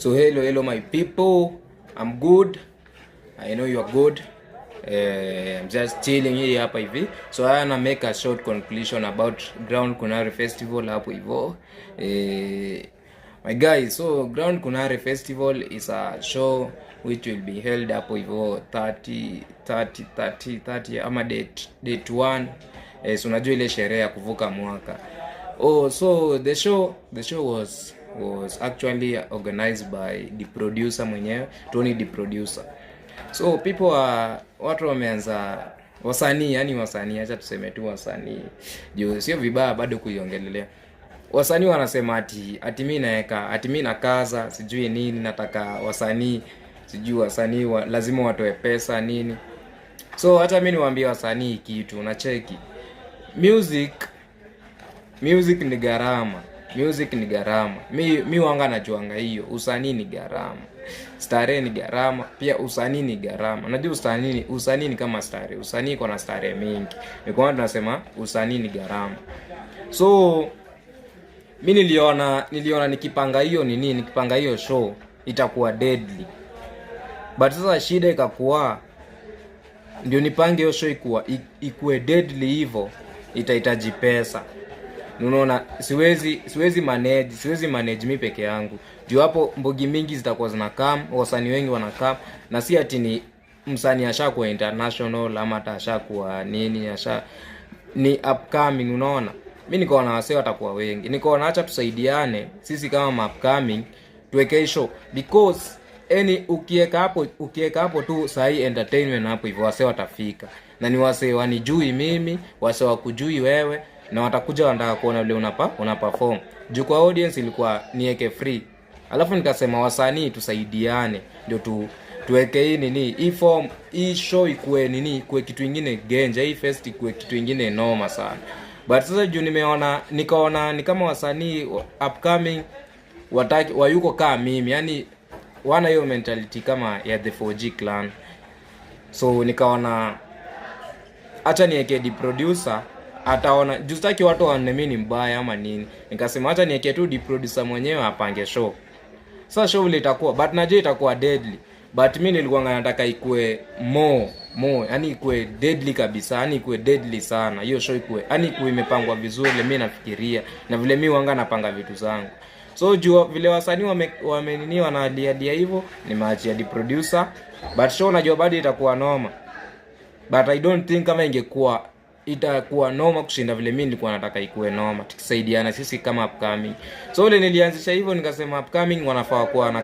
So hello my people, I'm good. I know you are good. I'm just chilling here hapa hivi. So I wanna make a short conclusion about Ground Kunare Festival hapo hivyo. My guys, so Ground Kunare Festival is a show which will be held hapo hivyo 30 ama date 1. So unajua ile sherehe ya kuvuka mwaka. So the show was actually organized by the producer mwenyewe, Tony the producer. So watu wameanza wasanii, acha tuseme tu wasanii. Juu sio vibaya bado kuiongelelea. Wasanii wanasema ati mimi nakaza, sijui nini, nataka wasanii, sijui wasanii lazima watoe pesa nini. So hata mimi niwaambie wasanii kitu, unacheki. Music ni gharama. Mi wanga najuanga hiyo. Usanii ni gharama. Starehe ni gharama, pia usanii ni gharama. Unajua usanii ni kama starehe. Usanii iko na starehe mingi. Ni kwa maana tunasema usanii ni gharama. So mimi niliona nikipanga hiyo show itakuwa deadly. But sasa shida ikakuwa ndio nipange hiyo show ikuwe deadly hivyo, itahitaji pesa. Unaona, siwezi manage mimi peke yangu. Juu hapo mbogi mingi zitakuwa zinakam, wasanii wengi wanakam, na si ati ni msanii ashakuwa international ama atashakuwa nini, ni upcoming. Unaona, mimi niko na wasee watakuwa wengi, niko na acha tusaidiane sisi kama upcoming tuweke show, because ukiweka hapo tu sahi entertainment hapo hivyo, wasee watafika, na ni wasee wanijui mimi, wasee wakujui wewe, na watakuja wanataka kuona vile una perform. Juu kwa audience ilikuwa niweke free. Alafu nikasema wasanii tusaidiane ndio tuweke hii show ikuwe ikuwe kitu kingine genja, hii fest ikuwe kitu kingine noma sana. But sasa juu nikaona ni kama wasanii upcoming wayuko kama mimi, yani wana hiyo mentality kama ya the 4G clan. So nikaona acha niweke the producer, ataona justaki watu waone mimi ni mbaya ama nini. Nikasema acha niweke tu the producer mwenyewe apange show. Sasa show ile itakuwa, but najua itakuwa deadly. But mimi nilikuwa nataka ikue more, yani ikue deadly kabisa, yani ikue deadly sana. Hiyo show ikue, yani ikue imepangwa vizuri ile mimi nafikiria, na vile mimi wanga napanga vitu zangu. So juu vile wasanii wanalia hivyo, nimeachia the producer. But show najua bado itakuwa noma. But I don't think kama itakuwa noma kushinda vile mimi nilikuwa nataka ikuwe noma. Tukisaidiana sisi kama upcoming. So ile nilianzisha hivyo, nikasema upcoming wanafaa kuwa